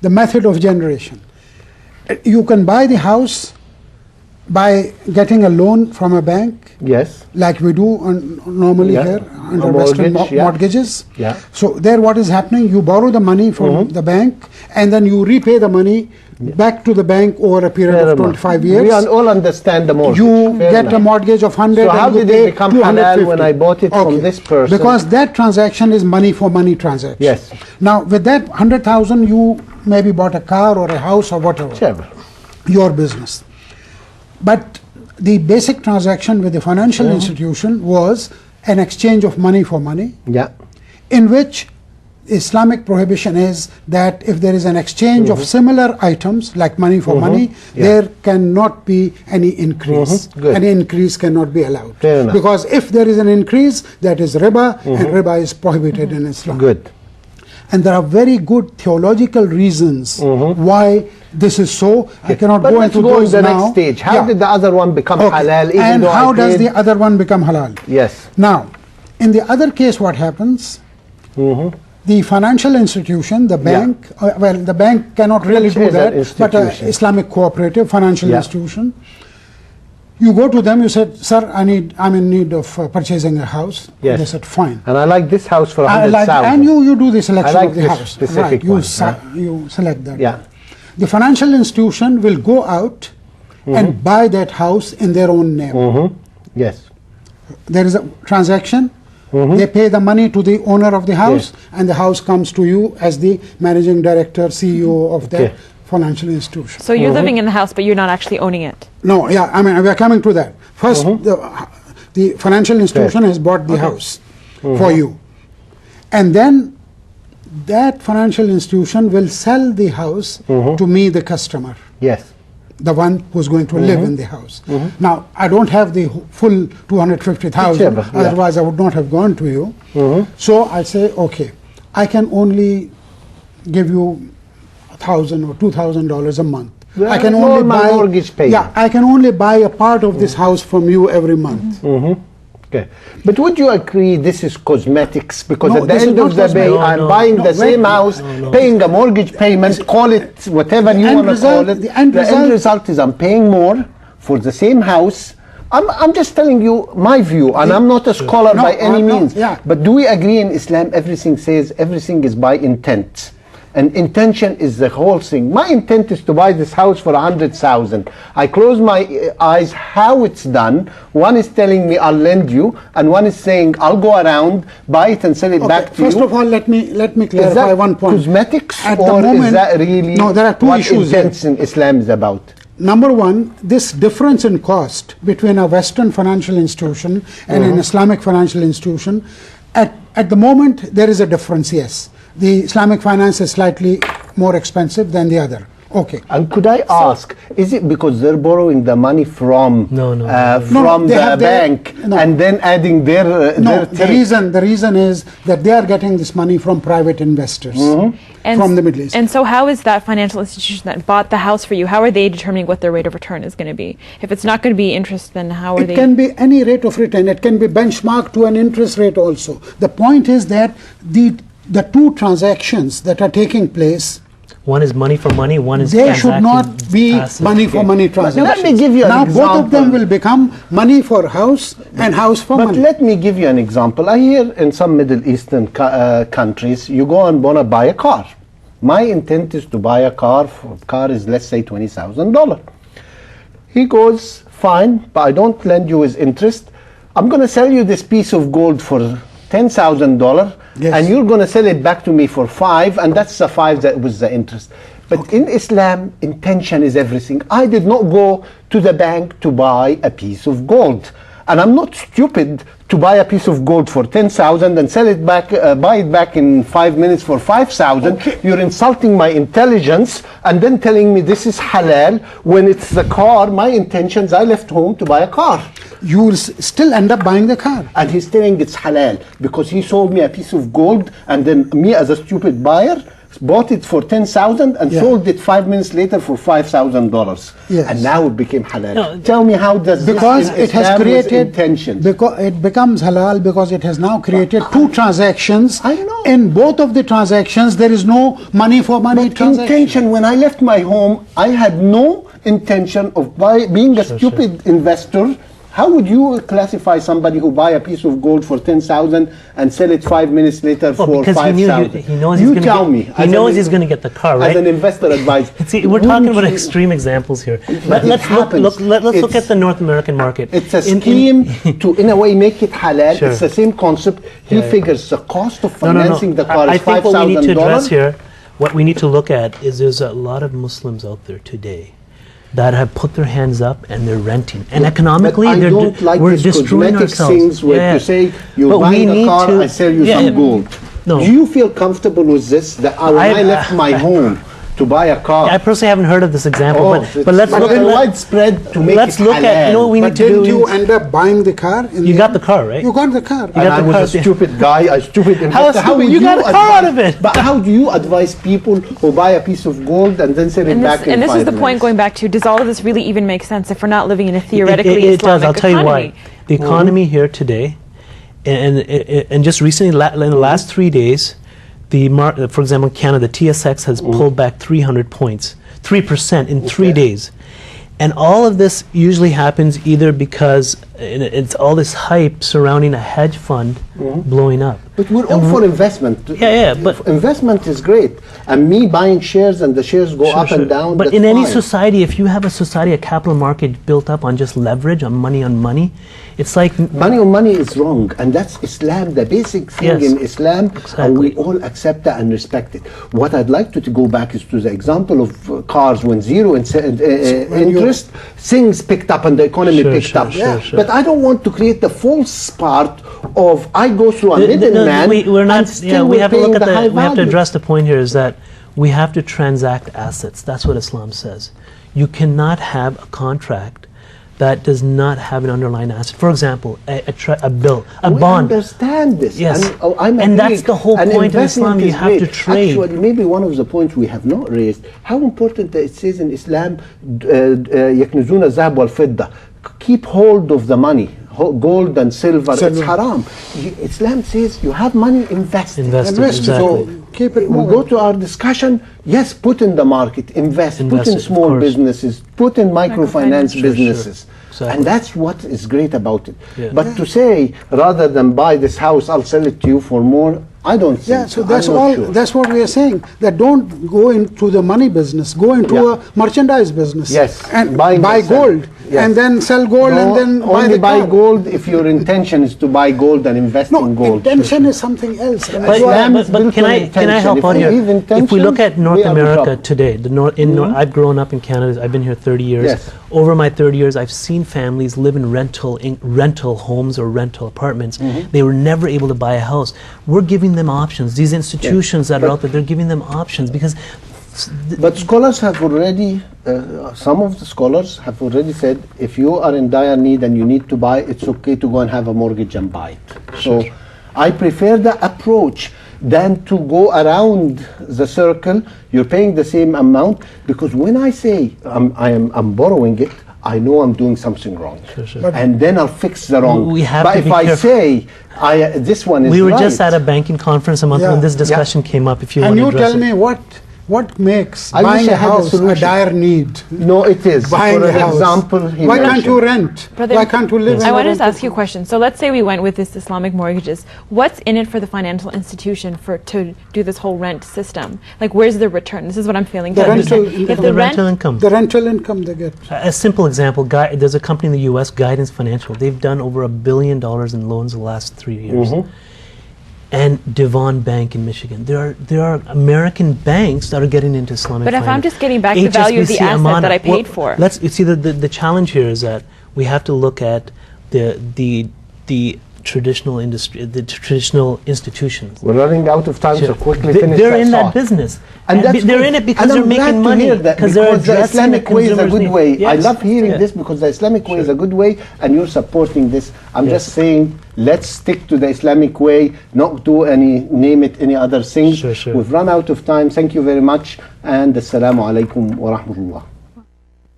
the method of generation. You can buy the house by getting a loan from a bank. Yes. Like we do normally here under Western mortgages. Yeah. So there what is happening, you borrow the money from the bank and then you repay the money back to the bank over a period of 25 years. We all understand the mortgage. You get a mortgage of 100 so how and you did pay it become halal when I bought it from this person? Because that transaction is money for money transaction. Yes. Now with that 100,000 you maybe bought a car or a house or whatever. Sure. Your business. But the basic transaction with the financial institution was an exchange of money for money, in which Islamic prohibition is that if there is an exchange of similar items like money for money, there cannot be any increase. Any increase cannot be allowed. Because if there is an increase, that is riba, and riba is prohibited in Islam. Good. And there are very good theological reasons why this is so. I cannot go into those the now. Next stage. How did the other one become halal? Even and though how does the other one become halal? Yes. Now, in the other case, what happens? The financial institution, the bank, well, the bank cannot really do that, but an Islamic cooperative financial institution. You go to them, you said, sir, I'm in need of purchasing a house. Yes. They said, fine. And I like this house for 100,000. And you do the selection like of the this house. specific right. You select that. Yeah. The financial institution will go out and buy that house in their own name. Yes. There is a transaction. They pay the money to the owner of the house, and the house comes to you as the managing director, CEO of that financial institution. So you're living in the house, but you're not actually owning it. No, yeah, I mean, we are coming to that. First, the financial institution has bought the house for you. And then that financial institution will sell the house to me, the customer. Yes. The one who's going to live in the house. Now, I don't have the full 250,000, otherwise I would not have gone to you. So I say, okay, I can only give you $1,000 or $2,000 a month. I can only buy mortgage payment. Yeah, I can only buy a part of this house from you every month. Okay. But would you agree this is cosmetics? Because No, at the this is end not of the day, cosmetic. I'm buying the same wait. house, paying a mortgage payment, call it whatever you end want to result- call it. the end result is I'm paying more for the same house. I'm just telling you my view, and I'm not a scholar by any means. But do we agree in Islam everything says everything is by intent? And intention is the whole thing. My intent is to buy this house for 100,000. I close my eyes how it's done. One is telling me I'll lend you, and one is saying I'll go around, buy it and sell it back to you. First of all, let me clarify one point. Cosmetics, At or the moment, is that really no, there are two what issues intents in Islam is about? Number one, this difference in cost between a Western financial institution and an Islamic financial institution, at the moment there is a difference, yes. The Islamic finance is slightly more expensive than the other. Okay. And could I ask, is it because they're borrowing the money from the bank and then adding their the reason is that they are getting this money from private investors from the Middle East. And so how is that financial institution that bought the house for you, how are they determining what their rate of return is going to be? If it's not going to be interest, then how are they? It can be any rate of return. It can be benchmarked to an interest rate also. The point is that the two transactions that are taking place, one is money for money, one is they should not be money for money transactions. Let me give you an example. Both of them will become money for house and house for money. But let me give you an example. I hear in some Middle Eastern countries, you go and want to buy a car. My intent is to buy a car. Car is, let's say, $20,000. He goes, fine, but I don't lend you his interest. I'm going to sell you this piece of gold for $10,000. Yes. And you're going to sell it back to me for $5,000, and that's the $5,000 that was the interest. But in Islam, intention is everything. I did not go to the bank to buy a piece of gold. And I'm not stupid to buy a piece of gold for $10,000 and sell it back, buy it back in 5 minutes for $5,000. Okay. You're insulting my intelligence and then telling me this is halal when it's the car. My intentions, I left home to buy a car. You will still end up buying the car. And he's saying it's halal because he sold me a piece of gold, and then me as a stupid buyer bought it for 10,000 and Yeah. sold it 5 minutes later for $5,000. Yes. And now it became halal. No, Tell me, how does Because this in it has Islam with created, intention? because it becomes halal because it has now created two transactions. I know. In both of the transactions, there is no money for money But transaction. intention, when I left my home, I had no intention of being a stupid investor. How would you classify somebody who buy a piece of gold for 10,000 and sell it 5 minutes later Well, for because 5,000? he knows You he's gonna tell get, me. He knows he's going to get the car, right? As an investor advisor. See, we're talking about extreme examples here. But Let's it look happens. look It's- at the North American market. It's a In- scheme to, in a way, make it halal. Sure. It's the same concept. He Yeah. figures the cost of No, no, no. financing the car I is think what we need to address $5,000. here, what we need to look at is there's a lot of Muslims out there today that have put their hands up and they're renting. And economically, But I they're don't like we're these destroying cosmetic ourselves. things where you say, you're But we buying a need car, to- I sell you yeah, some gold. No. Do you feel comfortable with this? That when I left my home to buy a car, I personally haven't heard of this example, but let's but look it's at widespread to make let's it look at, you know what we But need to do. didn't you end up buying the car? You got the car, right? You got the car. And I the was car, a stupid guy, a stupid investor. stupid? would You got a car out of it. But how do you advise people who buy a piece of gold and then sell it And back this, in and this 5 is the point minutes? going back to, does all of this really even make sense if we're not living in a theoretically it does. Islamic I'll tell you economy? why. The economy here today, and just recently, in the last 3 days, for example, in Canada, the TSX has pulled back 300 points, 3% in 3 days. And all of this usually happens either because it's all this hype surrounding a hedge fund blowing up. But we're all for investment. Yeah, but investment is great. And me buying shares and the shares go up and down. But that's in any fine. society, if you have a society, a capital market built up on just leverage, on money, it's like Money on money is wrong, and that's Islam, the basic thing Yes, in Islam, and exactly. we all accept that and respect it. What I'd like to go back is to the example of cars when zero interest, things picked up and the economy Sure, picked sure, up. sure, sure. But I don't want to create the false part of I go through a middleman we're not. and still We we're have to paying look at the high we have to value. address the point here is that we have to transact assets. That's what Islam says. You cannot have a contract that does not have an underlying asset. For example, a bill, a We bond. understand this. Yes. I'm And that's agreeing. the whole And point of investment Islam. You is have to great. trade. Actually, maybe one of the points we have not raised, how important that it says in Islam, يكنزون الذهب والفضة. Keep hold of the money. Gold and silver, it's haram. Islam says you have money, invest it. Invest it, Invest it. exactly. So keep it We moving. go to our discussion, yes, put in the market, invest Invest put in it, of small course. businesses, put in microfinance Microfinance. businesses. Exactly. And that's what is great about it. Yeah. But to say, rather than buy this house, I'll sell it to you for more, I don't think Yeah, so that's I'm not all. sure. That's what we are saying. That don't go into the money business. Go into Yeah. a merchandise business. Yes, and buying buy and selling. gold, Yes. and then sell gold, No, and then buy only the buy car. gold if your intention is to buy gold and invest No, in gold. intention is something else. And But, Islam is but built can on I intention. help If out we here? leave If we look intentions, at North we are in America trouble. today, I've grown up in Canada. I've been here 30 years. Yes. Over my 30 years, I've seen families live in rental homes or rental apartments. They were never able to buy a house. We're giving them options. These institutions that are out there, they're giving them options because But scholars have already, some of the scholars have already said, if you are in dire need and you need to buy, it's okay to go and have a mortgage and buy it. So I prefer the approach than to go around the circle. You're paying the same amount, because when I say I'm borrowing it, I know I'm doing something wrong. Sure. And then I'll fix the wrong. We have but to if be I careful. say, this one is we were right, just at a banking conference a month Yeah. when this discussion came up. If you And want to you address tell it. me what makes I wish buying I a had a house a solution. dire need? No, it is. Buying For a house. example, he Why can't mentioned- you rent? Brother, Why can't you live in I a wanted to rental ask you a question. So let's say we went with this Islamic mortgages. What's in it for the financial institution to do this whole rent system? Like, where's the return? This is what I'm feeling. The If rental- if the the rent, rental income. The rental income they get. A simple example, there's a company in the U.S., Guidance Financial. They've done over $1 billion in loans the last 3 years. And Devon Bank in Michigan. There are American banks that are getting into Islamic But if I'm finance. just getting back the value of the HSBC, asset Amana. that I paid for. You see, the challenge here is that we have to look at the traditional industry, the traditional institutions. We're running out of time, so quickly They- finish they're that in that thought. business. And And that's they're good. in it because And they're I'm glad making to money. hear that, Because they're because the addressing Islamic way is a consumers' good need. way. I Yes. love hearing Yeah. this because the Islamic way is a good way, and you're supporting this. I'm Yes. just saying, let's stick to the Islamic way, not do any other things. Sure, sure. We've run out of time. Thank you very much, and assalamu alaikum wa rahmatullah.